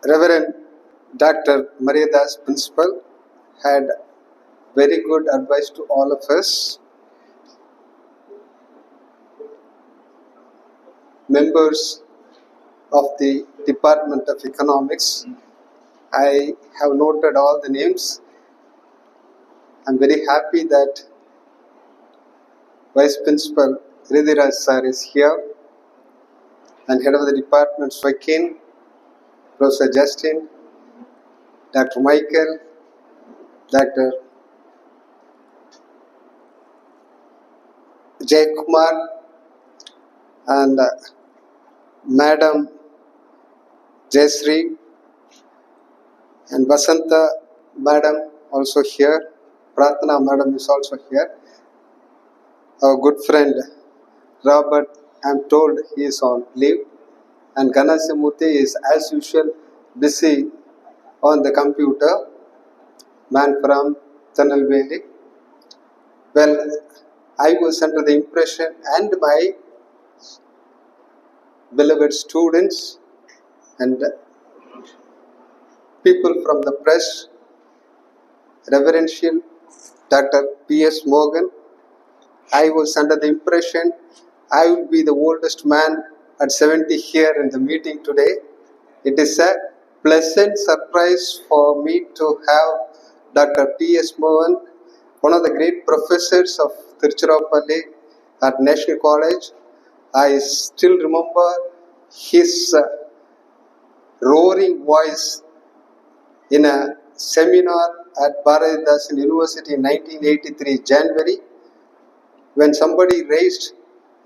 Reverend Dr. Mariadoss Principal had very good advice to all of us. Members of the Department of Economics, I have noted all the names. I'm very happy that Vice Principal Ridhiraj sir is here, and Head of the Department Suvakkin, Professor Justin, Dr. Michael, Dr. Kumar, and Madam Jayasree, and Vasanta Madam also here. Pratna Madam is also here. Our good friend Robert, I'm told he is on leave, and Ganasyamuthi is as usual busy on the computer, man from Tanalveli. Well, I was under the impression, and my beloved students and people from the press, Reverential Dr. P.S. Morgan, I was under the impression I would be the oldest man at 70 here in the meeting today. It is a pleasant surprise for me to have Dr. P.S. Morgan, one of the great professors of Tiruchirappalli at National College. I still remember his roaring voice in a seminar at Bharathidasan University in 1983 January. When somebody raised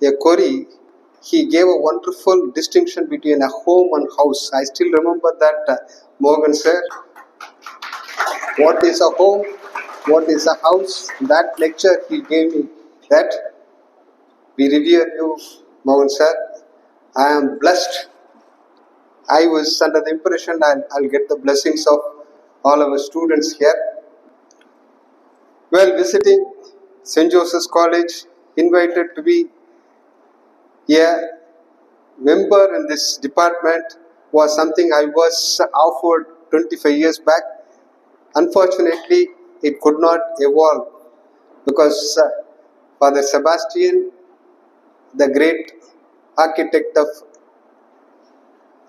a query, he gave a wonderful distinction between a home and house. I still remember that, Morgan sir. What is a home? What is a house? That lecture he gave me. That we revere you, Morgan sir. I am blessed. I was under the impression I'll get the blessings of all our students here. Well, visiting St. Joseph's College, invited to be a member in this department was something I was offered 25 years back. Unfortunately, it could not evolve because Father Sebastian, the great architect of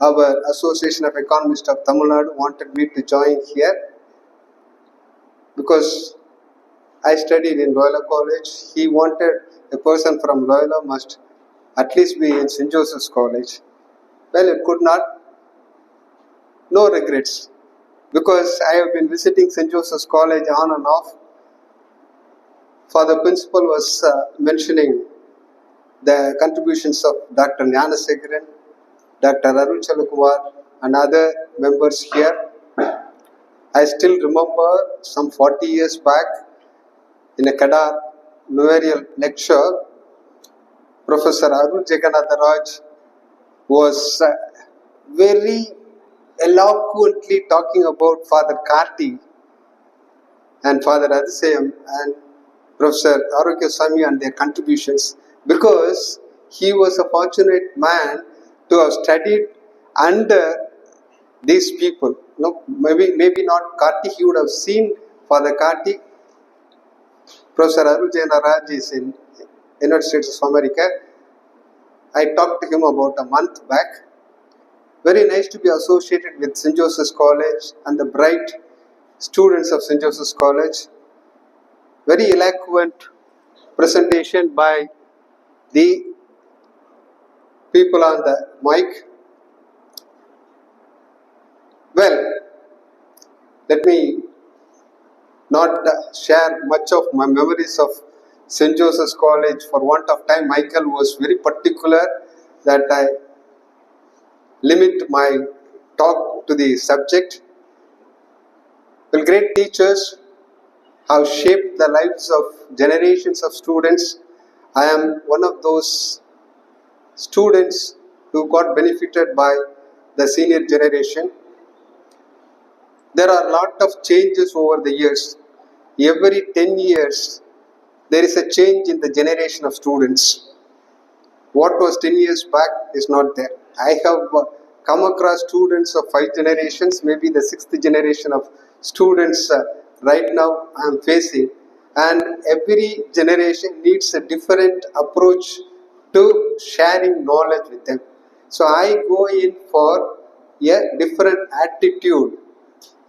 our Association of Economists of Tamil Nadu, wanted me to join here because I studied in Loyola College. He wanted a person from Loyola must at least be in St. Joseph's College. Well, it could not. No regrets, because I have been visiting St. Joseph's College on and off. Father Principal was mentioning the contributions of Dr. Gnanasekharan, Dr. Suriyakumar, and other members here. I still remember some 40 years back in a CADAR memorial lecture, Professor Arul Jagannath was very eloquently talking about Father Karti and Father Adisayam and Professor Arokya Swami and their contributions, because he was a fortunate man to have studied under these people. No, maybe not Karti, he would have seen Father Karti. Professor Arul Jagannath is in United States of America. I talked to him about a month back. Very nice to be associated with St. Joseph's College and the bright students of St. Joseph's College. Very eloquent presentation by the people on the mic. Well, let me not share much of my memories of St. Joseph's College for want of time. Michael was very particular that I limit my talk to the subject. Well, great teachers have shaped the lives of generations of students. I am one of those students who got benefited by the senior generation. There are a lot of changes over the years. Every 10 years, there is a change in the generation of students. What was 10 years back is not there. I have come across students of 5 generations, maybe the 6th generation of students right now I am facing, and every generation needs a different approach to sharing knowledge with them. So I go in for a different attitude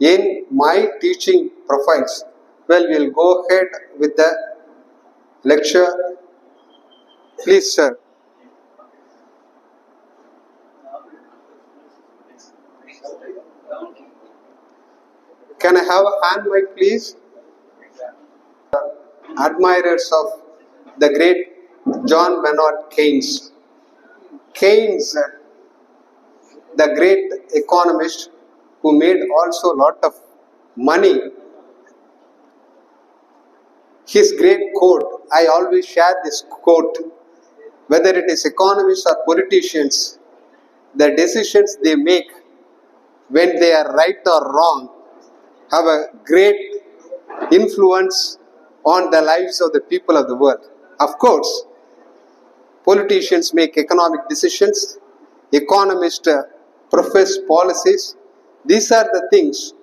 in my teaching profiles. Well, we'll go ahead with the lecture. Please, sir. Can I have a hand mic, please? Admirers of the great John Maynard Keynes. Keynes, the great economist who made also a lot of money. His great quote, I always share this quote, whether it is economists or politicians, the decisions they make, when they are right or wrong, have a great influence on the lives of the people of the world. Of course, politicians make economic decisions, economists profess policies. These are the things,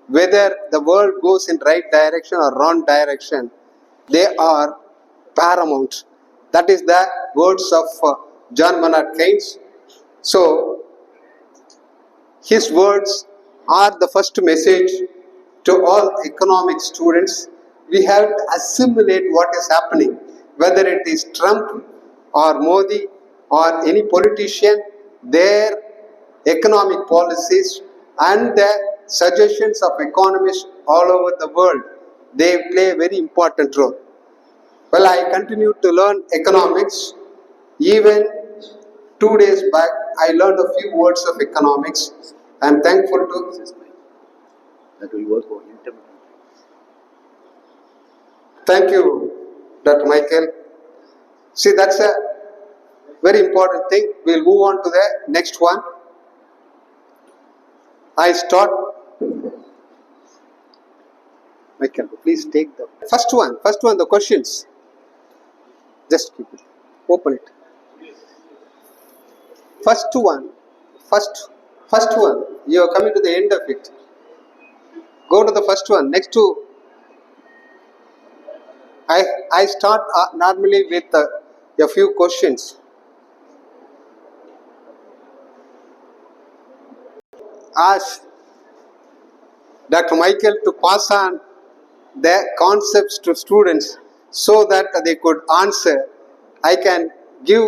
whether the world goes in right direction or wrong direction, they are paramount. That is the words of John Maynard Keynes. So, his words are the first message to all economic students. We have to assimilate what is happening, whether it is Trump or Modi or any politician, their economic policies and the suggestions of economists all over the world, they play a very important role. Well, I continue to learn economics. Even 2 days back, I learned a few words of economics. I am thankful to. That will work on intermittent. Thank you, Dr. Michael. See, that's a very important thing. We'll move on to the next one. I start. Michael, please take the first one. First one, the questions. Just keep it. Open it. First one. You are coming to the end of it. Go to the first one. Next to. I start normally with a few questions. Ask Dr. Michael to pass on the concepts to students so that they could answer. I can give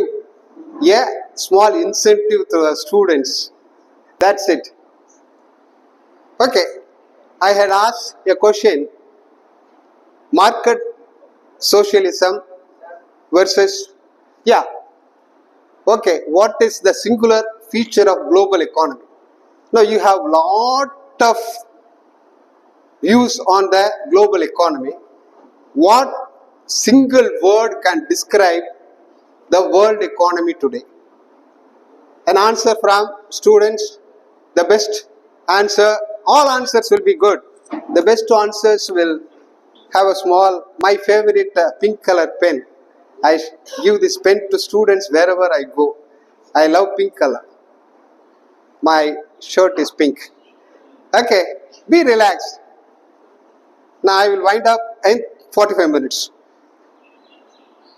a small incentive to the students. That's it. Okay. I had asked a question. Market socialism versus, yeah. Okay. What is the singular feature of global economy? Now you have lot of views on the global economy. What single word can describe the world economy today? An answer from students. The best answer, all answers will be good. The best answers will have a small, my favorite pink color pen. I give this pen to students wherever I go. I love pink color. My shirt is pink. Okay, be relaxed. Now I will wind up in 45 minutes.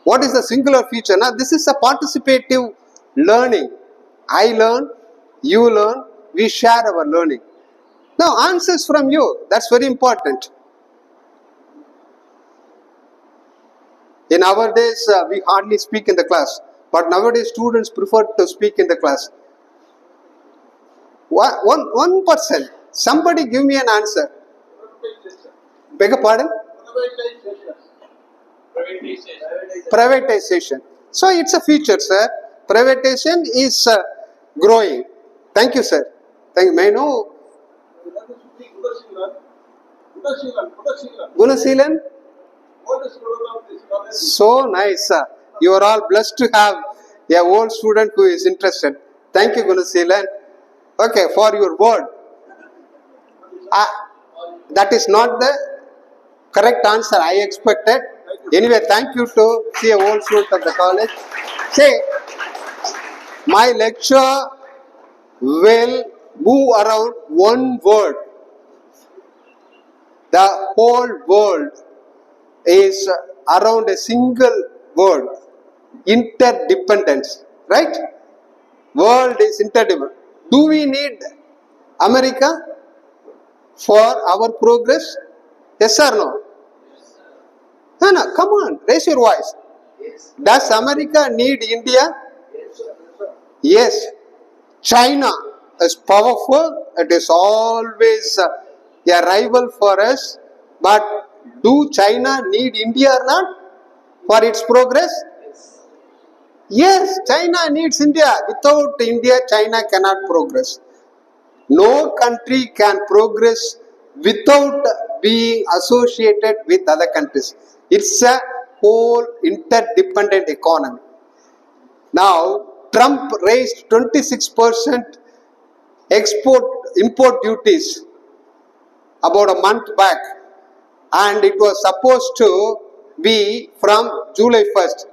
What is the singular feature? Now this is a participative learning. I learn, you learn, we share our learning. Now answers from you, that's very important. In our days, we hardly speak in the class, but nowadays students prefer to speak in the class. One person, somebody give me an answer. Beg a pardon? Privatization. So it's a feature, sir. Privatization is growing. Thank you, sir. Thank you. May I know? Gunasilan? So nice. You are all blessed to have a old student who is interested. Thank you, Gunasilan. Okay, for your word. That is not the correct answer I expected. Anyway, thank you to see a old student of the college. Say, my lecture will move around one word. The whole world is around a single word. Interdependence. Right? World is interdependent. Do we need America for our progress? Yes or no? No, no, come on, raise your voice. Does America need India? Yes. China is powerful. It is always a rival for us. But do China need India or not for its progress? Yes, China needs India. Without India, China cannot progress. No country can progress without being associated with other countries. It's a whole interdependent economy. Now, Trump raised 26% import duties about a month back, and it was supposed to be from July 1st.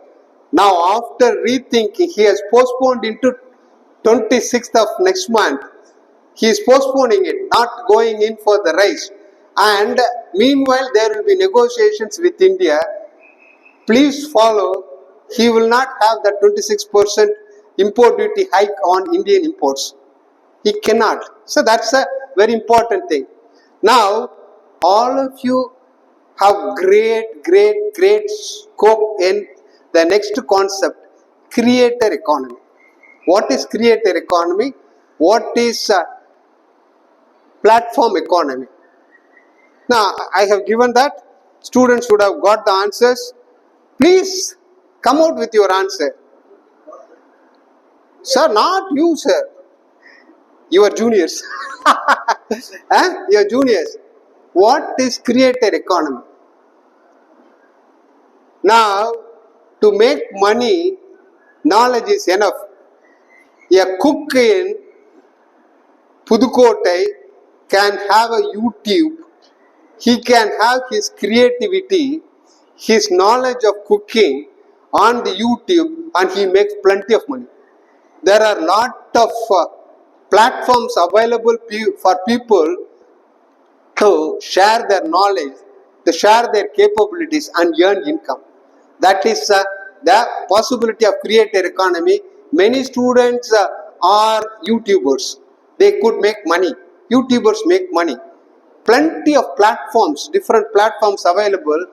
Now, after rethinking, he has postponed into 26th of next month. He is postponing it, not going in for the raise. And meanwhile, there will be negotiations with India. Please follow. He will not have that 26% import duty hike on Indian imports. He cannot. So that's a very important thing. Now, all of you have great scope in the next concept, creator economy. What is creator economy? What is platform economy? Now, I have given that. Students would have got the answers. Please come out with your answer. Sir, not you, sir. Your juniors. Your juniors. What is creator economy? Now, to make money, knowledge is enough. A cook in Pudukkottai can have a YouTube. He can have his creativity, his knowledge of cooking on the YouTube, and he makes plenty of money. There are lot of platforms available for people to share their knowledge, to share their capabilities and earn income. That is the possibility of creator economy. Many students are YouTubers. They could make money. YouTubers make money. Plenty of platforms, different platforms available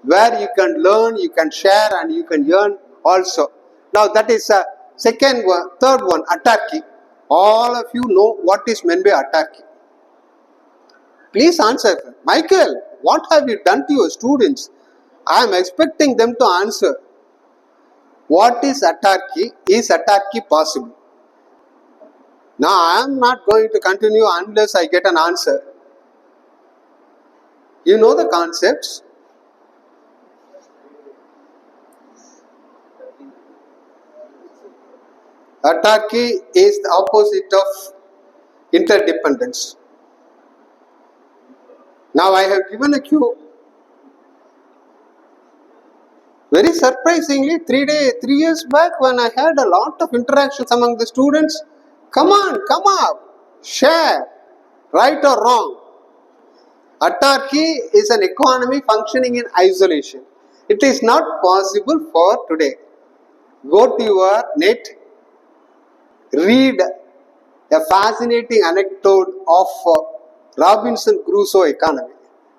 where you can learn, you can share, and you can earn also. Now that is second one. Third one, autarky. All of you know what is meant by autarky. Please answer. Michael, what have you done to your students? I am expecting them to answer. What is autarky? Is autarky possible? Now I am not going to continue unless I get an answer. You know the concepts. Autarky is the opposite of interdependence. Now I have given a cue. Very surprisingly, 3 years back when I had a lot of interactions among the students, come on, come up, share, right or wrong. Autarky is an economy functioning in isolation. It is not possible for today. Go to your net, read a fascinating anecdote of Robinson Crusoe economy.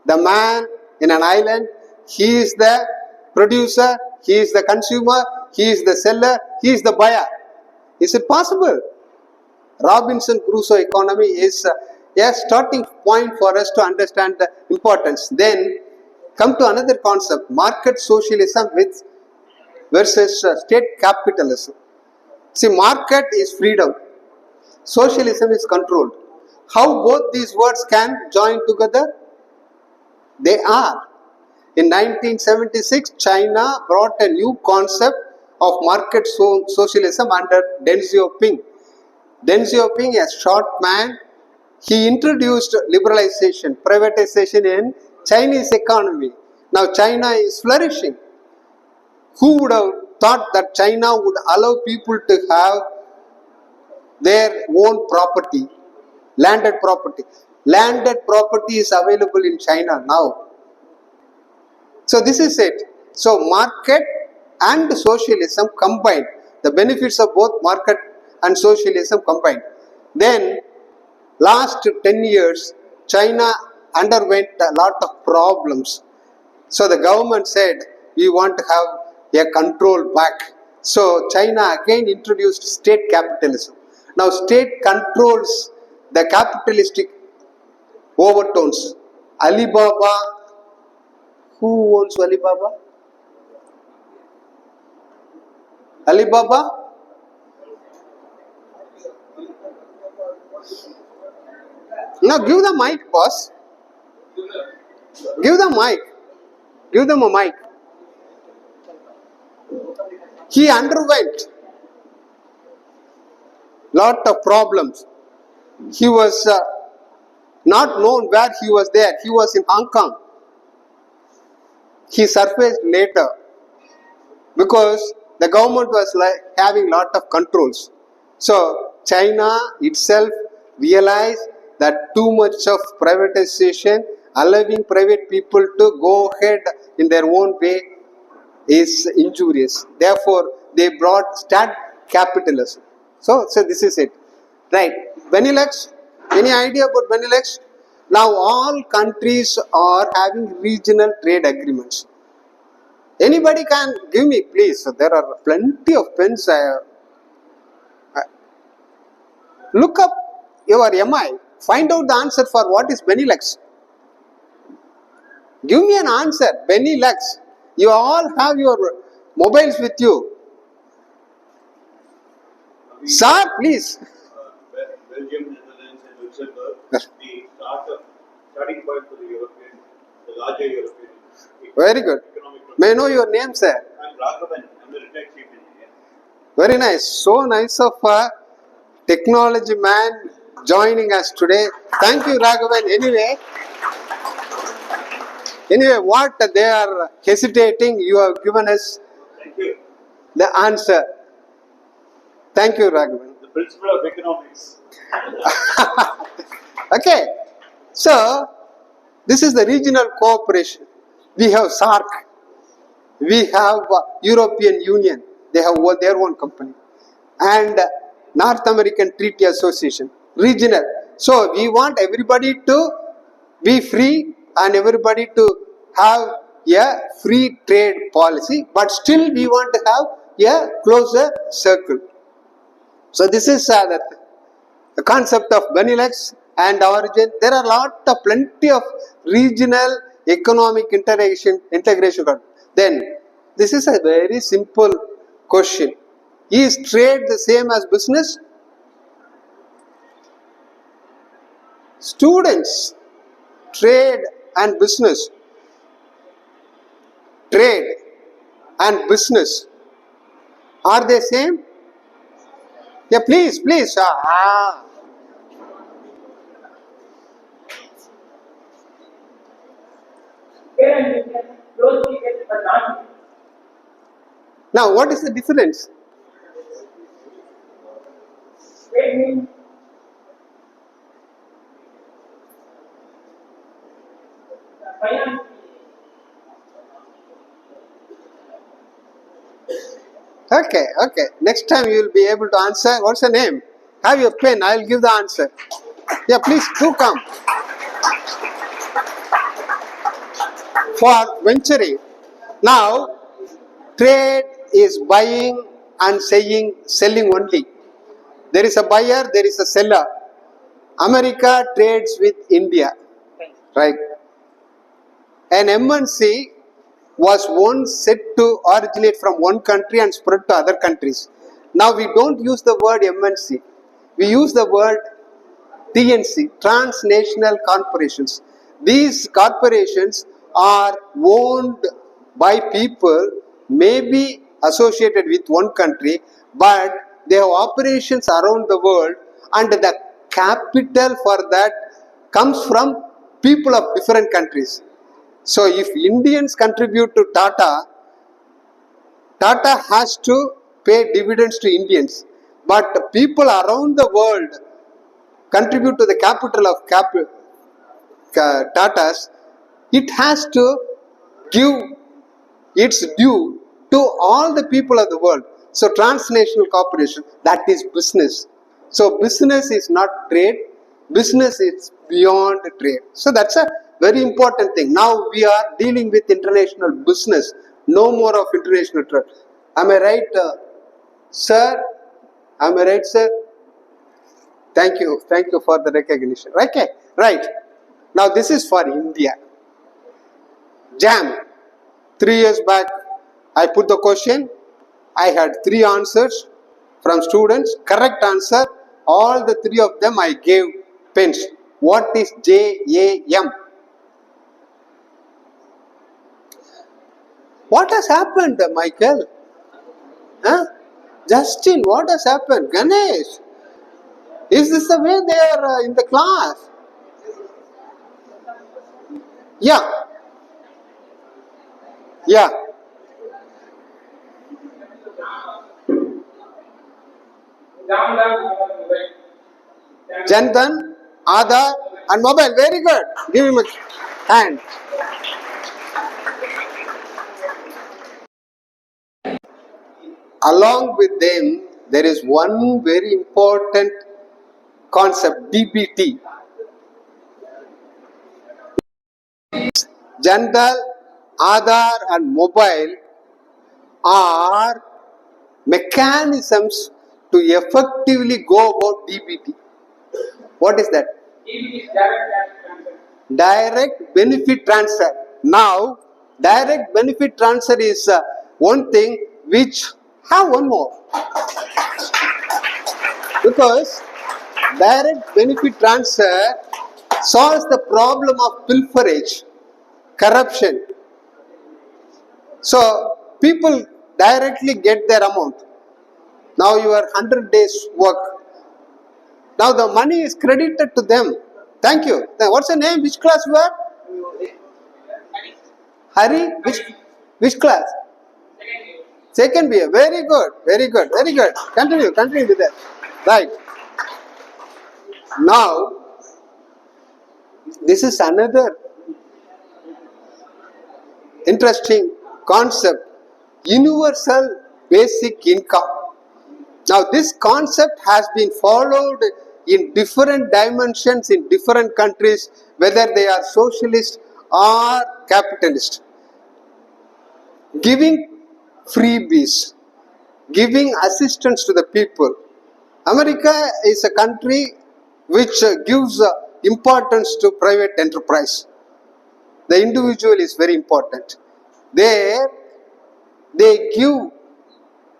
The man in an island, he is the producer, he is the consumer, he is the seller, he is the buyer. Is it possible? Robinson Crusoe economy is a starting point for us to understand the importance. Then come to another concept, market socialism versus state capitalism. See, market is freedom, socialism is control. How both these words can join together? They are. In 1976, China brought a new concept of market socialism under Deng Xiaoping. Deng Xiaoping, a short man, he introduced liberalization, privatization in Chinese economy. Now China is flourishing. Who would have thought that China would allow people to have their own property, landed property. Landed property is available in China now. So this is it. So market and socialism combined, the benefits of both market and socialism combined. Then last 10 years, China underwent a lot of problems. So the government said, we want to have a control back. So China again introduced state capitalism. Now state controls the capitalistic overtones. Alibaba, who owns Alibaba? Alibaba? Now give the mic, boss. Give the mic. Give them a mic. He underwent lot of problems. He was not known where he was there. He was in Hong Kong. He surfaced later because the government was having lot of controls. So China itself realized that too much of privatization, allowing private people to go ahead in their own way, is injurious. Therefore, they brought state capitalism. So this is it. Right. Benelux, any idea about Benelux? Now all countries are having regional trade agreements. Anybody can give me, please. So there are plenty of pens. Look up your MI. Find out the answer for what is Benelux. Give me an answer. Benelux. You all have your mobiles with you. Sir, please. Belgium, Netherlands, and Luxembourg, the starting point for the larger European. Very good. May I know your name, sir? I'm Raghavan. I'm the retired chief engineer. Very nice. So nice of a technology man joining us today. Thank you, Raghavan. Anyway, what they are hesitating, you have given us Thank you. the answer. Thank you, Raghavan. The principle of economics. Okay. So, this is the regional cooperation. We have SAARC. We have European Union. They have their own company. And North American Treaty Association. Regional. So, we want everybody to be free and everybody to have a free trade policy. But still we want to have a closer circle. So, this is the concept of Benelux and origin. There are plenty of regional economic integration. Then this is a very simple question. Is trade the same as business? Students, trade and business. Trade and business. Are they same? Yeah, please. Now, what is the difference? Okay. Next time you will be able to answer. What's your name? Have your pen. I will give the answer. Yeah, please do come. For venturing. Now, trade is buying and selling only. There is a buyer, there is a seller. America trades with India. Right? An MNC was once said to originate from one country and spread to other countries. Now we don't use the word MNC. We use the word TNC, transnational corporations. These corporations are owned by people maybe associated with one country, but they have operations around the world, and the capital for that comes from people of different countries. So if Indians contribute to Tata, Tata has to pay dividends to Indians. but people around the world contribute to the capital of Tatas, it has to give its due to all the people of the world. So transnational corporation, that is business. So business is not trade, business is beyond trade. So that's a very important thing. Now we are dealing with international business, no more of international trade. Am I right, sir? Am I right, sir? Thank you for the recognition. Okay, right. Now this is for India. JAM. 3 years back, I put the question. I had 3 answers from students. Correct answer. All the 3 of them I gave pens. What is JAM? What has happened, Michael? Huh? Justin, what has happened? Ganesh, is this the way they are in the class? Yeah. Yeah. Jandan, Aadhaar and mobile. Very good. Give him a hand. Along with them, there is one very important concept, DBT. Jandal, Aadhaar and mobile are mechanisms to effectively go about DBT. What is that? Direct benefit transfer. Now, direct benefit transfer is one thing which have one more. Because direct benefit transfer solves the problem of pilferage, corruption. So, people directly get their amount. Now your 100 days work. Now the money is credited to them. Thank you. Then what's the name? Which class you are? Hari? Which class? Second BA. Very good. Very good. Very good. Continue with that. Right. Now, this is another interesting concept. Universal basic income. Now this concept has been followed in different dimensions in different countries, whether they are socialist or capitalist. Giving freebies, giving assistance to the people. America is a country which gives importance to private enterprise. The individual is very important. There, they give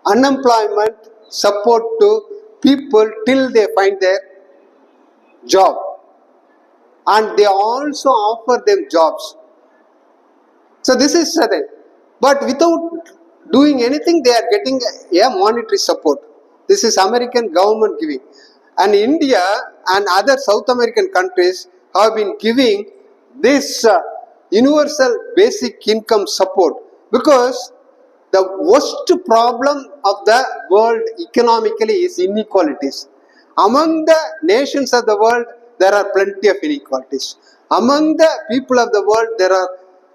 unemployment support to people till they find their job, and they also offer them jobs. So this is certain, but without doing anything they are getting a monetary support. This is American government giving, and India and other South American countries have been giving this universal basic income support, because the worst problem of the world economically is inequalities. Among the nations of the world, there are plenty of inequalities. Among the people of the world, there are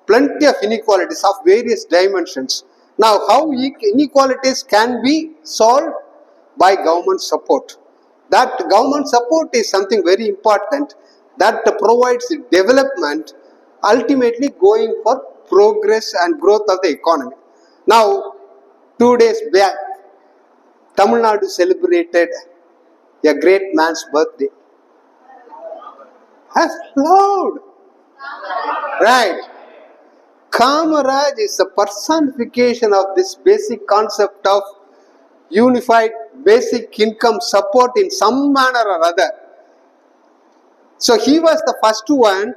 plenty of inequalities of various dimensions. Now, how inequalities can be solved? By government support. That government support is something very important that provides development, ultimately going for progress and growth of the economy. Now, 2 days back, Tamil Nadu celebrated a great man's birthday. That's loud. Right. Kamaraj is a personification of this basic concept of unified basic income support in some manner or other. So he was the first one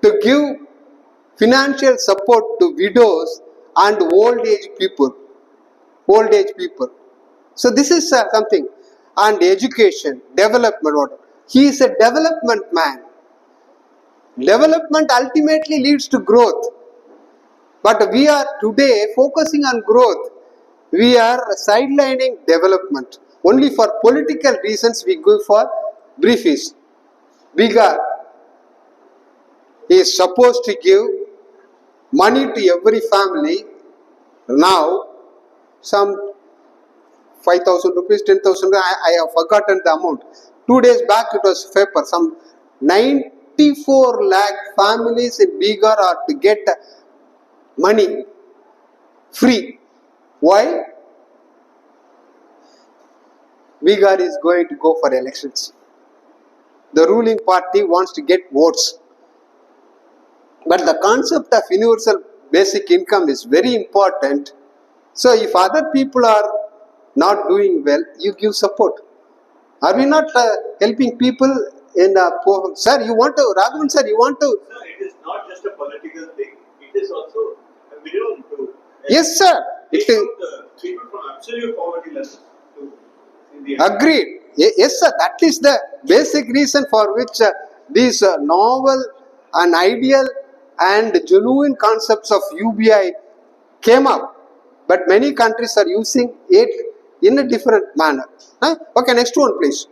to give financial support to widows and old age people. So this is something. And education, development. He is a development man. Development ultimately leads to growth. But we are today focusing on growth. We are sidelining development. Only for political reasons we go for briefies. Bihar is supposed to give money to every family. Now, some 5,000 rupees, 10,000, I have forgotten the amount. 2 days back it was paper. Some 94 lakh families in Bihar are to get money free. Why? Bihar is going to go for elections. The ruling party wants to get votes. But the concept of universal basic income is very important. So if other people are not doing well, you give support. Are we not helping people in poor? Sir, you want to, Raghavan sir, you want to? Sir, it is not just a political thing, it is also a minimum to Yes, sir. take out the people from absolute poverty level to in the Agreed. Yes, sir. That is the basic reason for which these novel and ideal and genuine concepts of UBI came up. But many countries are using it in a different manner. Okay, next one, please.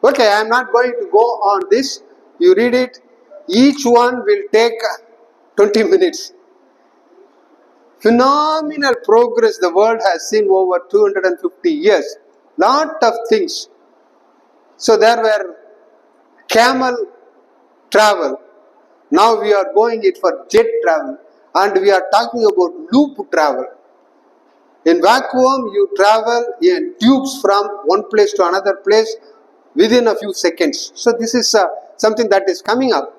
Okay, I am not going to go on this. You read it. Each one will take 20 minutes. Phenomenal progress the world has seen over 250 years. Lot of things. So there were camel travel. Now we are going it for jet travel. And we are talking about loop travel. In vacuum, you travel in tubes from one place to another place within a few seconds. So this is something that is coming up.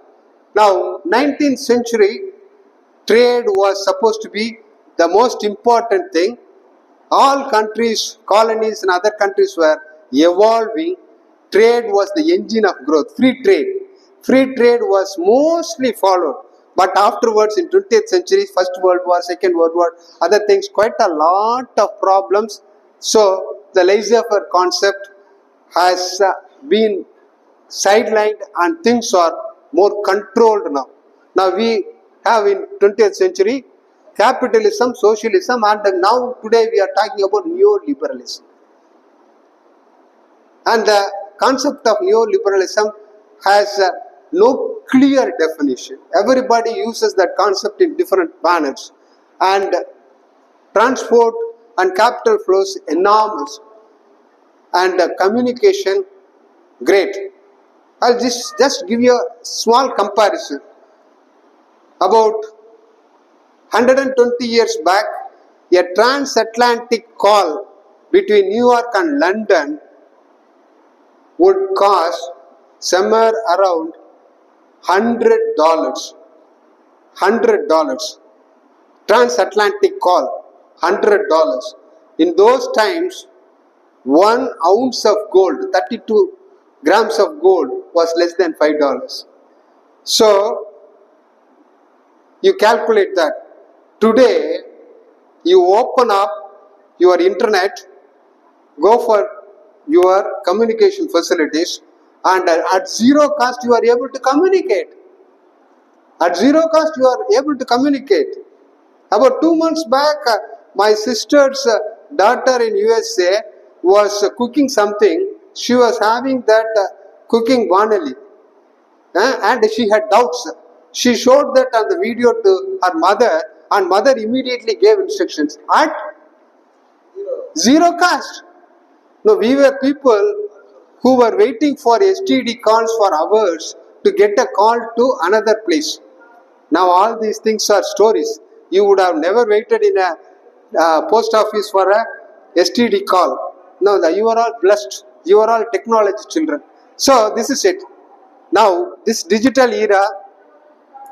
Now, 19th century, trade was supposed to be the most important thing. All countries, colonies and other countries were evolving. Trade was the engine of growth. Free trade. Free trade was mostly followed. But afterwards in 20th century, First World War, Second World War, other things, quite a lot of problems. So the laissez-faire concept has been sidelined and things are more controlled now. Now we have in 20th century capitalism, socialism, and now today we are talking about neoliberalism. And the concept of neoliberalism has no clear definition. Everybody uses that concept in different manners. And transport and capital flows enormous. And communication, great. I'll just give you a small comparison. About 120 years back, a transatlantic call between New York and London would cost somewhere around $100. $100. Transatlantic call, $100. In those times, 1 ounce of gold, 32 grams of gold was less than $5. So, you calculate that. Today, you open up your internet, go for your communication facilities, and at zero cost you are able to communicate. At zero cost you are able to communicate. About 2 months back, my sister's daughter in USA was cooking something. She was having that cooking vanilla, and she had doubts. She showed that on the video to her mother, and mother immediately gave instructions at zero cost. No, we were people who were waiting for STD calls for hours to get a call to another place. Now all these things are stories. You would have never waited in a post office for a STD call. No, you are all blessed. You are all technology children. So this is it. Now this digital era,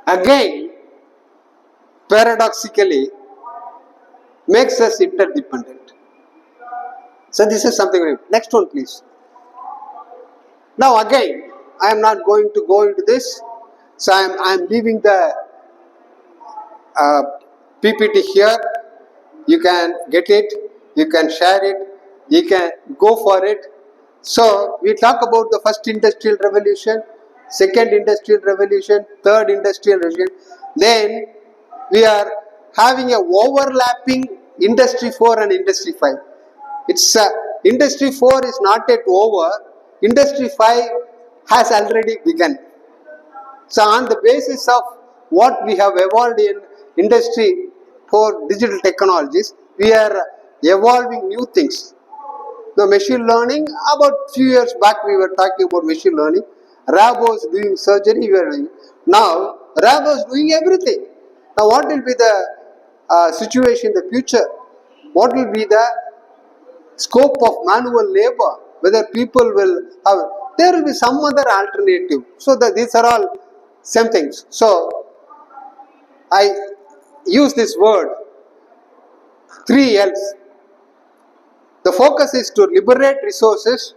again, paradoxically, makes us interdependent. So this is something. Next one, please. Now again, I am not going to go into this. So I am leaving the PPT here. You can get it. You can share it. You can go for it. So we talk about the first industrial revolution, second industrial revolution, third industrial revolution. Then we are having a overlapping industry 4 and industry 5. It's Industry 4 is not yet over. Industry 5 has already begun. So on the basis of what we have evolved in Industry 4 digital technologies, we are evolving new things. The machine learning, about few years back we were talking about machine learning. Rabo is doing surgery, we are doing. Now, Rabo is doing everything. Now, what will be the situation in the future? What will be the scope of manual labor? Whether people will have, there will be some other alternative. So, that these are all same things. So, I use this word, 3 L's. The focus is to liberate resources.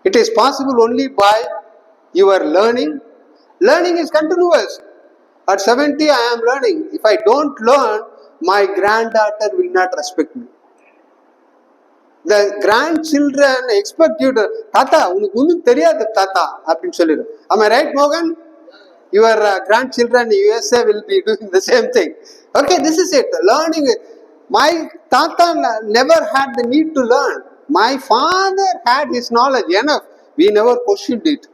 It is possible only by your learning. Learning is continuous. At 70, I am learning. If I don't learn, my granddaughter will not respect me. The grandchildren expect you to, Tata, unakku onnum theriyadhu Tata, appdinu solliru. Am I right, Morgan? Your grandchildren in USA will be doing the same thing. Okay, this is it. Learning. My Tata never had the need to learn. My father had his knowledge enough. We never questioned it.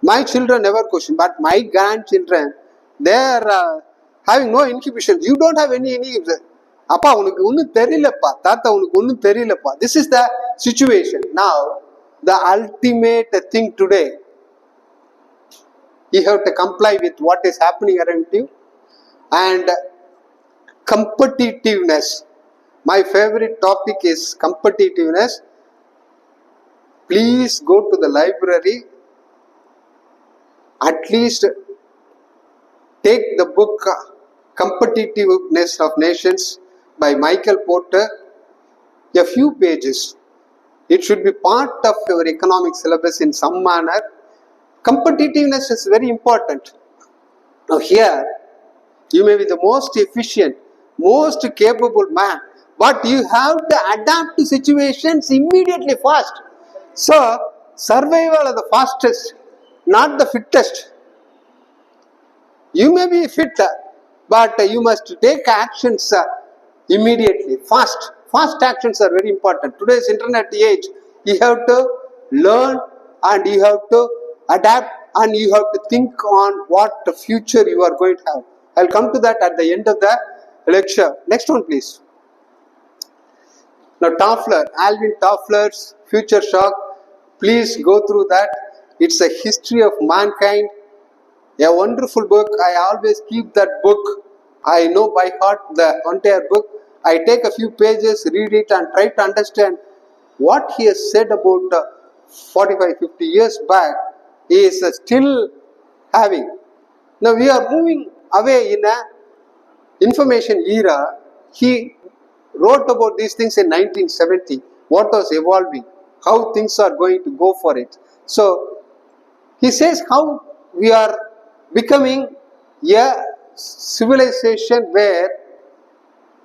My children never question, but my grandchildren, they are having no inhibitions. You don't have any inhibitions. Appa, unakku onnum theriyilappa. Tata, unakku onnum theriyilappa. This is the situation. Now, the ultimate thing today, you have to comply with what is happening around you. And competitiveness. My favorite topic is competitiveness. Please go to the library. At least take the book Competitiveness of Nations by Michael Porter. A few pages. It should be part of your economic syllabus in some manner. Competitiveness is very important. Now here, you may be the most efficient, most capable man, but you have to adapt to situations immediately fast. So, survival of the fastest, not the fittest. You may be fit, but you must take actions immediately, fast. Fast actions are very important. Today's internet age, you have to learn and you have to adapt and you have to think on what the future you are going to have. I'll come to that at the end of the lecture. Next one, please. Now, Toffler, Alvin Toffler's Future Shock. Please go through that. It's a history of mankind. A wonderful book. I always keep that book. I know by heart the entire book. I take a few pages, read it and try to understand what he has said about 45-50 years back. He is still having. Now we are moving away in a information era. He wrote about these things in 1970. What was evolving? How things are going to go for it. So he says how we are becoming a civilization where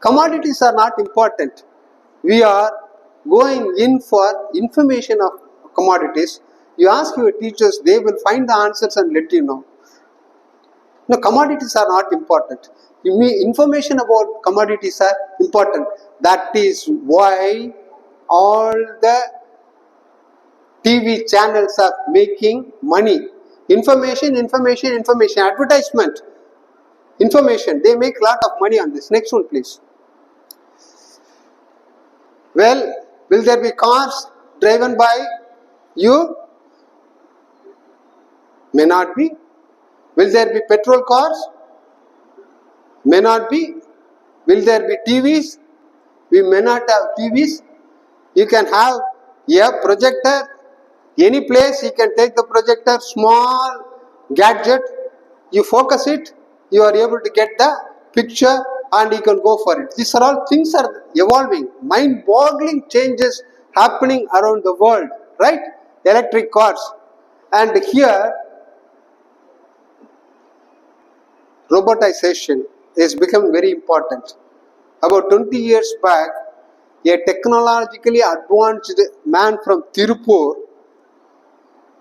commodities are not important. We are going in for information of commodities. You ask your teachers, they will find the answers and let you know. No, commodities are not important. Information about commodities are important. That is why all the TV channels are making money. Information, advertisement, information. They make a lot of money on this. Next one, please. Well, will there be cars driven by you? May not be. Will there be petrol cars? May not be. Will there be TVs? We may not have TVs. You can have a projector. Any place you can take the projector, small gadget. You focus it. You are able to get the picture and you can go for it. These are all things are evolving. Mind-boggling changes happening around the world. Right? Electric cars. And here, robotization is becoming very important. About 20 years back, a technologically advanced man from Tirupur,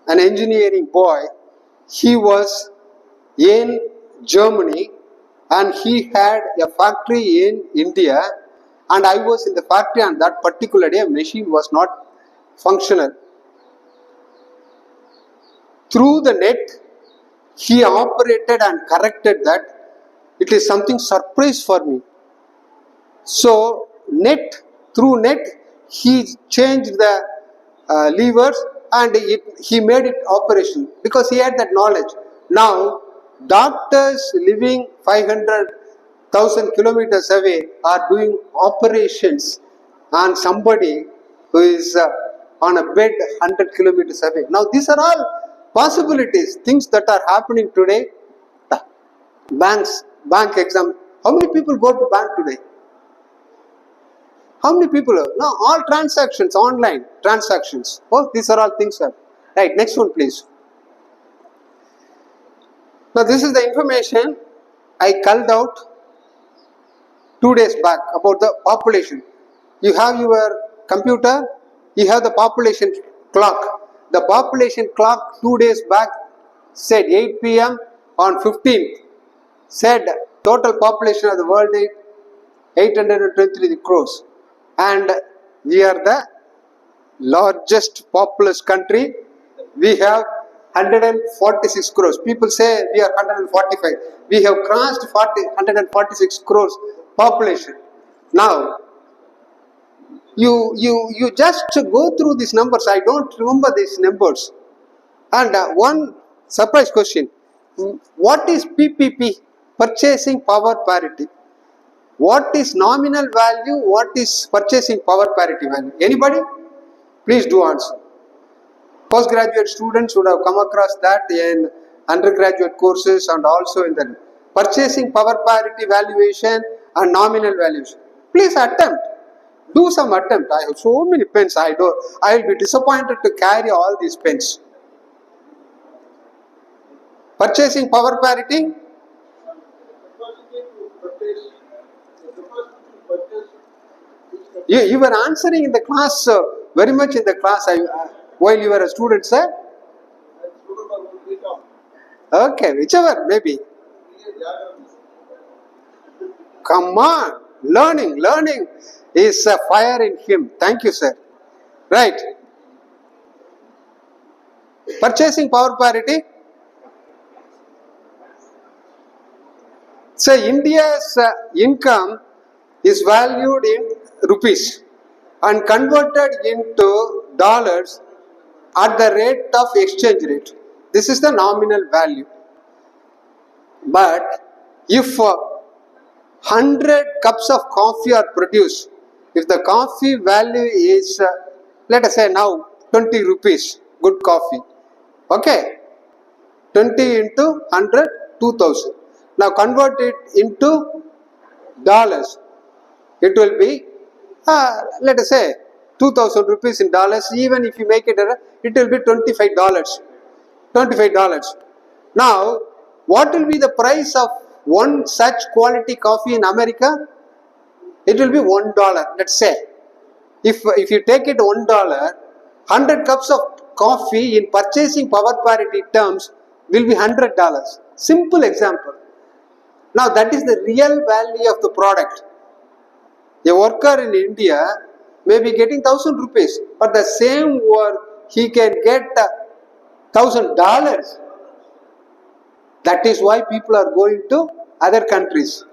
an engineering boy, he was in Germany and he had a factory in India and I was in the factory on that particular day, a machine was not functional. Through the net, he operated and corrected that. It is something surprise for me. So through net, he changed the levers and he made it operational because he had that knowledge. Now, doctors living 500,000 kilometers away are doing operations on somebody who is on a bed 100 kilometers away. Now, these are all possibilities, things that are happening today. Bank exam. How many people go to bank today? How many people? No, all transactions, online transactions. Oh, these are all things. Right, next one please. Now this is the information I culled out 2 days back about the population. You have your computer, you have the population clock. The population clock 2 days back said 8 p.m. on 15th said total population of the world is 823 crores. And we are the largest populous country. We have 146 crores. People say we are 145. We have crossed 146 crores population. Now, you just go through these numbers. I don't remember these numbers. And one surprise question. What is PPP? Purchasing Power Parity. What is nominal value? What is purchasing power parity value? Anybody? Please do answer. Postgraduate students would have come across that in undergraduate courses and also in the purchasing power parity valuation and nominal valuation. Please attempt. Do some attempt. I have so many pens. I will be disappointed to carry all these pens. Purchasing power parity. You were answering in the class, very much in the class while you were a student, sir. Okay, whichever, maybe. Come on, learning is a fire in him. Thank you, sir. Right. Purchasing power parity. So India's income is valued in rupees and converted into dollars at the rate of exchange rate. This is the nominal value. But if 100 cups of coffee are produced, if the coffee value is, let us say now 20 rupees, good coffee. Okay, 20 into 100, 2000. Now convert it into dollars. It will be, let us say, 2000 rupees in dollars. Even if you make it, it will be $25. $25. Now, what will be the price of one such quality coffee in America? It will be $1. Let's say, if you take it $1, 100 cups of coffee in purchasing power parity terms will be $100. Simple example. Now, that is the real value of the product. A worker in India may be getting 1,000 rupees, but the same work he can get $1,000. That is why people are going to other countries.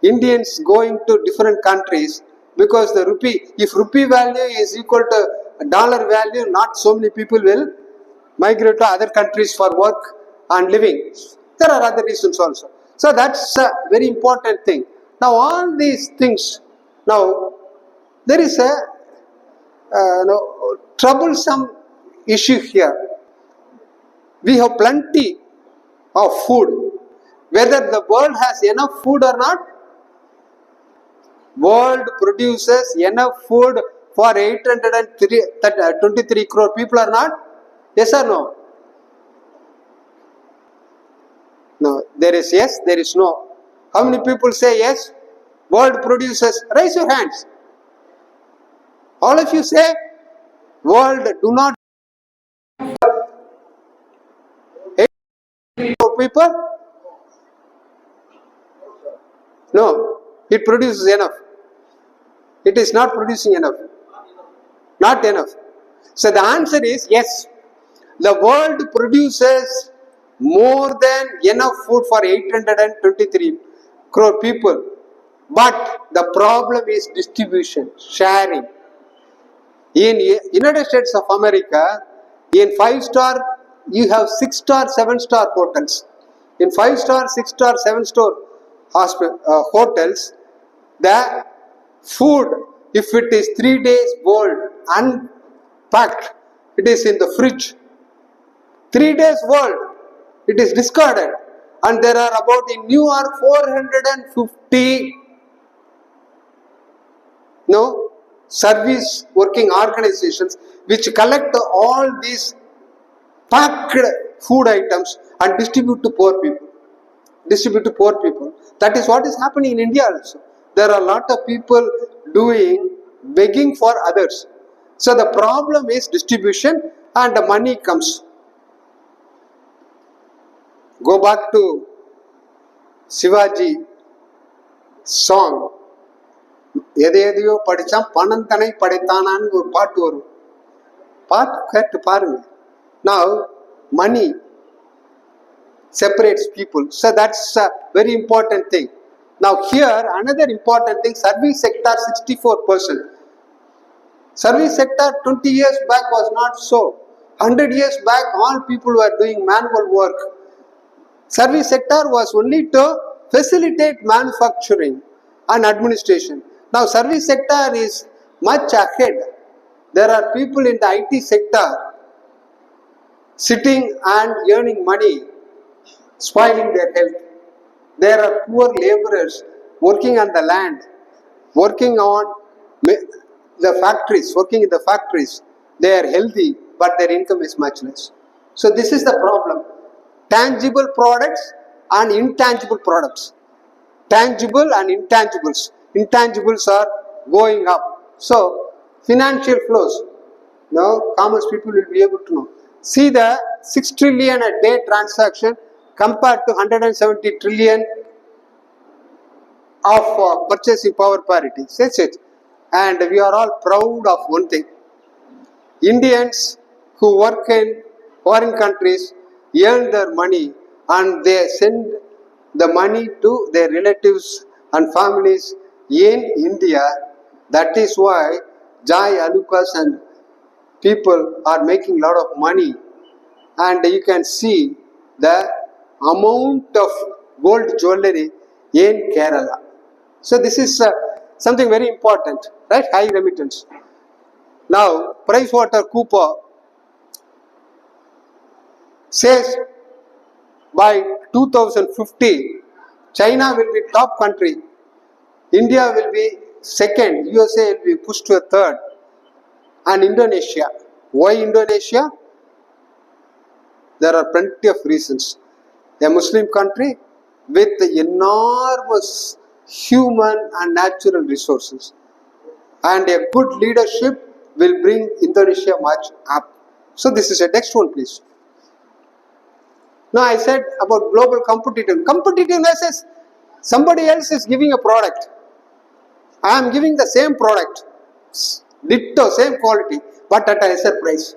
Indians going to different countries because the rupee, if rupee value is equal to dollar value, not so many people will migrate to other countries for work and living. There are other reasons also. So that's a very important thing. Now all these things, now there is a troublesome issue here. We have plenty of food. Whether the world has enough food or not, world produces enough food for 823 crore people or not? Yes or no? No, there is yes, there is no. How many people say yes? World produces, raise your hands. All of you say, world do not 8 crore people? No, it produces enough. It is not producing enough. Not enough. So the answer is yes. The world produces more than enough food for 823 crore people. But the problem is distribution, sharing. In United States of America, in 5-star, you have 6-star, 7-star hotels. In 5-star, 6-star, 7-star hotels, the food, if it is 3 days old, unpacked, it is in the fridge. 3 days old, it is discarded. And there are about in New York 450 service working organizations which collect all these packed food items and distribute to poor people. That is what is happening in India also. There are a lot of people begging for others. So the problem is distribution and the money comes. Go back to Shivaji song. எதையோ படிச்சான் பணந்தனை படைத்தானான்னு ஒரு பாட்டு வரும். பாட்டு கேட்டு பாருங்க. Now money separates people, so that's a very important thing. Now here another important thing, service sector 64%. Service sector 20 years back was not so. 100 years back all people were doing manual work. Service sector was only to facilitate manufacturing and administration. Now service sector is much ahead. There are people in the IT sector sitting and earning money, spoiling their health. There are poor laborers working on the land, working in the factories. They are healthy, but their income is much less. So this is the problem. Tangible products and intangible products. Tangible and intangibles. Intangibles are going up. So financial flows. Now commerce people will be able to know. See the 6 trillion a day transaction compared to 170 trillion of purchasing power parity. That's it. And we are all proud of one thing. Indians who work in foreign countries earn their money and they send the money to their relatives and families in India. That is why Jai Alukas and people are making a lot of money, and you can see the amount of gold jewelry in Kerala. So this is something very important, right? High remittance. Now PricewaterhouseCoopers says by 2050 China will be top country, India will be second, USA will be pushed to a third, and Indonesia. Why Indonesia? There are plenty of reasons. A Muslim country with enormous human and natural resources, and a good leadership will bring Indonesia much up. So this is a next one, please. Now I said about global competitiveness. Competitiveness is somebody else is giving a product. I am giving the same product, ditto, same quality, but at a lesser price.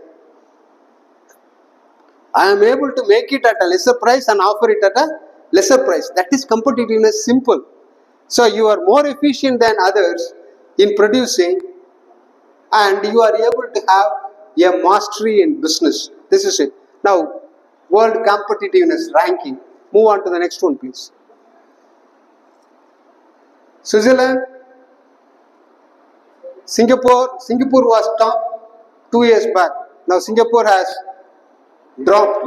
I am able to make it at a lesser price and offer it at a lesser price. That is competitiveness, simple. So you are more efficient than others in producing, and you are able to have a mastery in business. This is it. Now, World Competitiveness Ranking. Move on to the next one, please. Switzerland, Singapore was top 2 years back. Now Singapore has dropped.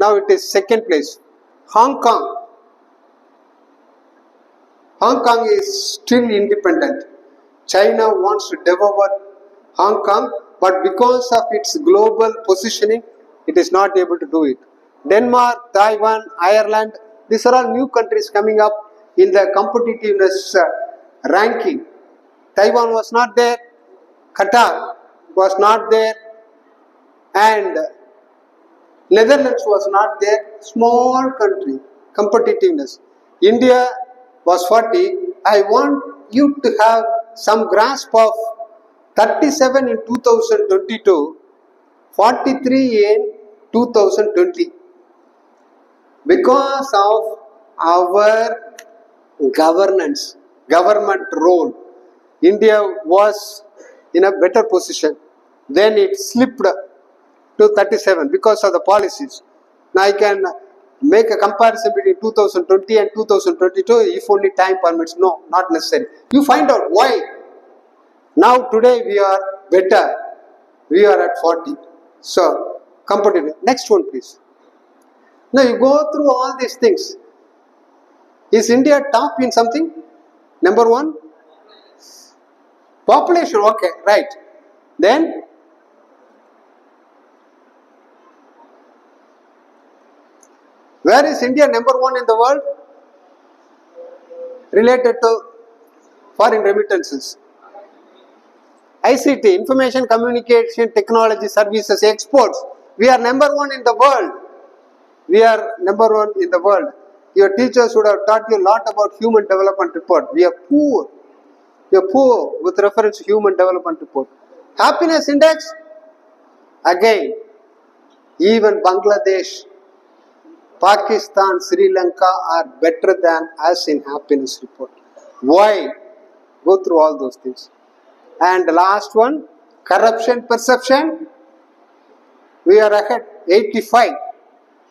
Now it is second place. Hong Kong is still independent. China wants to devour Hong Kong, but because of its global positioning, it is not able to do it. Denmark, Taiwan, Ireland, these are all new countries coming up in the competitiveness ranking. Taiwan was not there, Qatar was not there, and Netherlands was not there. Small country, competitiveness. India was 40. I want you to have some grasp of 37 in 2022, 43 in 2020. Because of our governance, government role, India was in a better position. Then it slipped to 37 because of the policies. Now I can make a comparison between 2020 and 2022 if only time permits. No, not necessary. You find out why. Now today we are better. We are at 40. So, competitive. Next one please. Now you go through all these things. Is India top in something? Number one? Population, okay, right. Then? Where is India number one in the world? Related to foreign remittances. ICT, Information Communication Technology Services, exports. We are number one in the world. We are number one in the world. Your teachers would have taught you a lot about Human Development Report. We are poor. We are poor with reference to Human Development Report. Happiness Index, again, even Bangladesh, Pakistan, Sri Lanka are better than us in happiness report. Why? Go through all those things. And the last one, corruption perception, we are ahead, 85.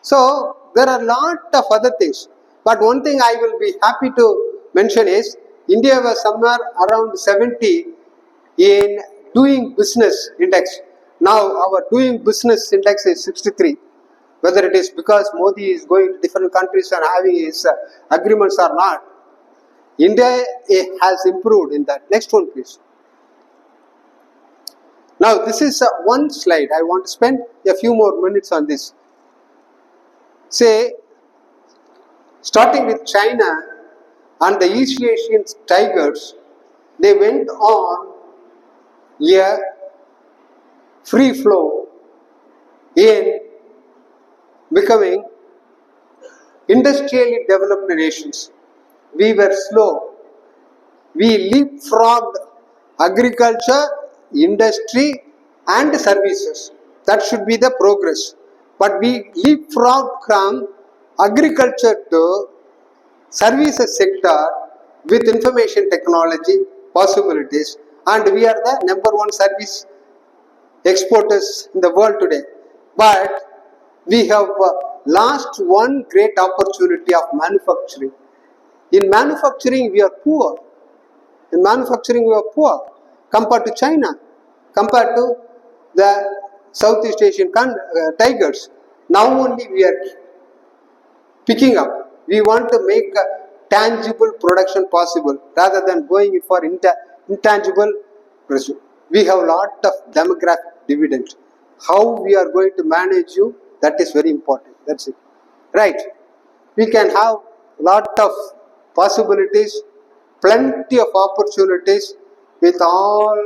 So, there are a lot of other things. But one thing I will be happy to mention is, India was somewhere around 70 in doing business index. Now, our doing business index is 63. Whether it is because Modi is going to different countries and having his agreements or not, India has improved in that. Next one, please. Now, this is one slide. I want to spend a few more minutes on this. Say, starting with China and the East Asian tigers, they went on a free flow in becoming industrially developed nations. We were slow. We leapfrogged agriculture, industry and services. That should be the progress. But we leapfrogged from agriculture to services sector with information technology possibilities, and we are the number one service exporters in the world today. But we have lost one great opportunity of manufacturing. In manufacturing, we are poor. In manufacturing, we are poor compared to China, compared to the Southeast Asian tigers. Now only we are picking up. We want to make a tangible production possible rather than going for intangible production. We have a lot of demographic dividend. How we are going to manage you, that is very important. That's it. Right. We can have a lot of possibilities, plenty of opportunities with all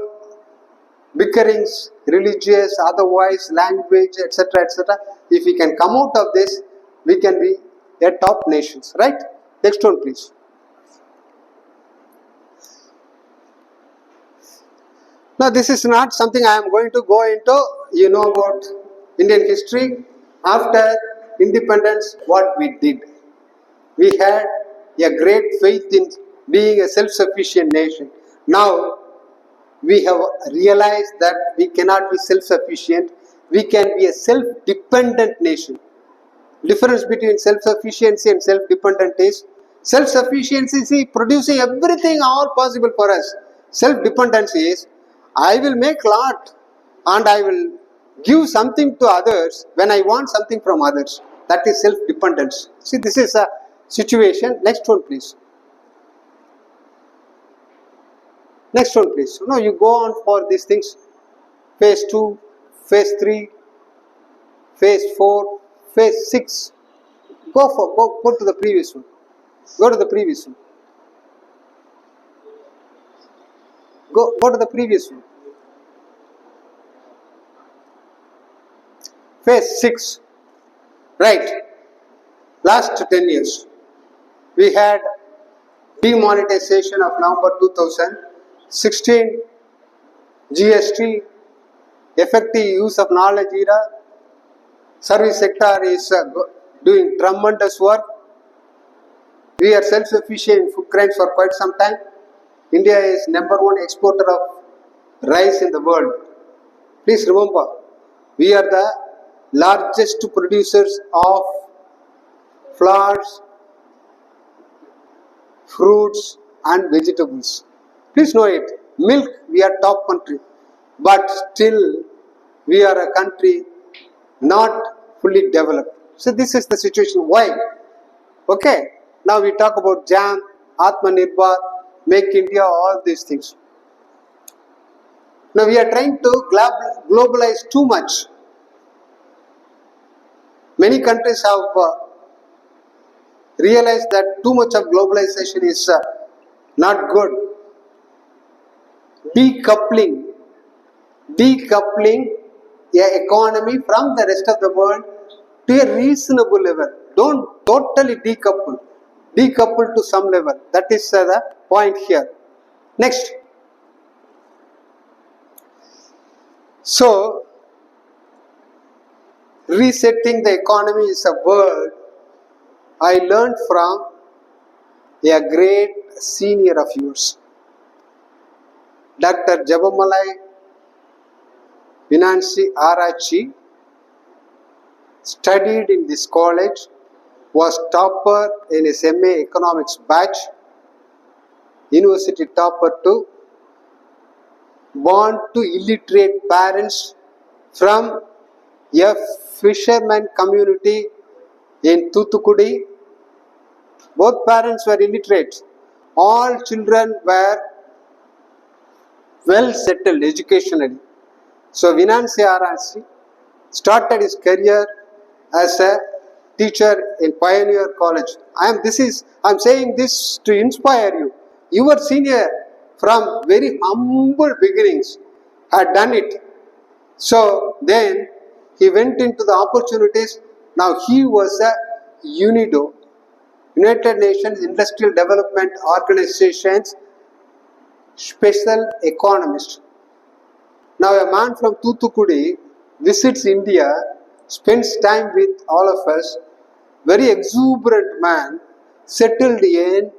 bickerings, religious, otherwise, language, etc., etc. If we can come out of this, we can be a top nations. Right? Next one, please. Now, this is not something I am going to go into. You know about Indian history. After independence, what we did. We had a great faith in being a self-sufficient nation. Now, we have realized that we cannot be self-sufficient. We can be a self-dependent nation. Difference between self-sufficiency and self-dependent is self-sufficiency is producing everything all possible for us. Self-dependency is I will make lot and I will give something to others when I want something from others. That is self-dependence. See, this is a situation. Next one, please. Next one, please. No, you go on for these things. Phase 2, phase 3, phase 4, phase 6. Go to the previous one. Go to the previous one. Go to the previous one. Phase 6. Right. Last 10 years. We had demonetization of November 2000. 16 GST, effective use of knowledge era, service sector is doing tremendous work. We are self-sufficient in food grains for quite some time. India is #1 exporter of rice in the world. Please remember, we are the largest producers of flowers, fruits and vegetables. Please know it. Milk, we are top country. But still, we are a country not fully developed. So this is the situation. Why? Okay. Now we talk about JAM, Atmanirbhar, Make India, all these things. Now we are trying to globalize too much. Many countries have realized that too much of globalization is not good. Decoupling a economy from the rest of the world to a reasonable level. Don't totally decouple. Decouple to some level. That is the point here. Next. So, resetting the economy is a word I learned from a great senior of yours, Dr. Jabamalai Vinansi Arachi. Studied in this college, was topper in his MA Economics batch, university topper too, born to illiterate parents from a fisherman community in Thoothukudi. Both parents were illiterate. All children were well settled educationally. So Vinansi Arachi started his career as a teacher in Pioneer College. I'm saying this to inspire you. Your senior from very humble beginnings had done it. So then he went into the opportunities. Now he was a UNIDO, United Nations Industrial Development Organization's special economist. Now a man from Thoothukudi visits India, spends time with all of us, very exuberant man, settled in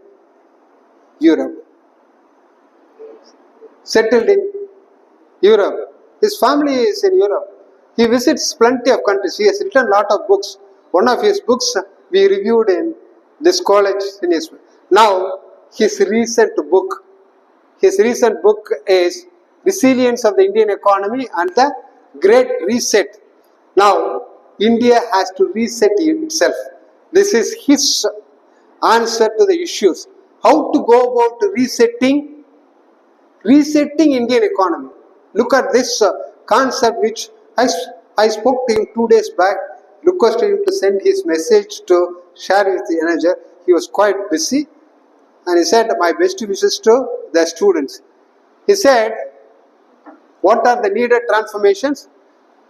Europe. His family is in Europe. He visits plenty of countries. He has written a lot of books. One of his books we reviewed in this college. Now, his recent book is Resilience of the Indian Economy and the Great Reset. Now, India has to reset itself. This is his answer to the issues. How to go about resetting Indian economy. Look at this concept which I spoke to him 2 days back, requested him to send his message to share with the manager. He was quite busy and he said, my best wishes to the students. He said, what are the needed transformations?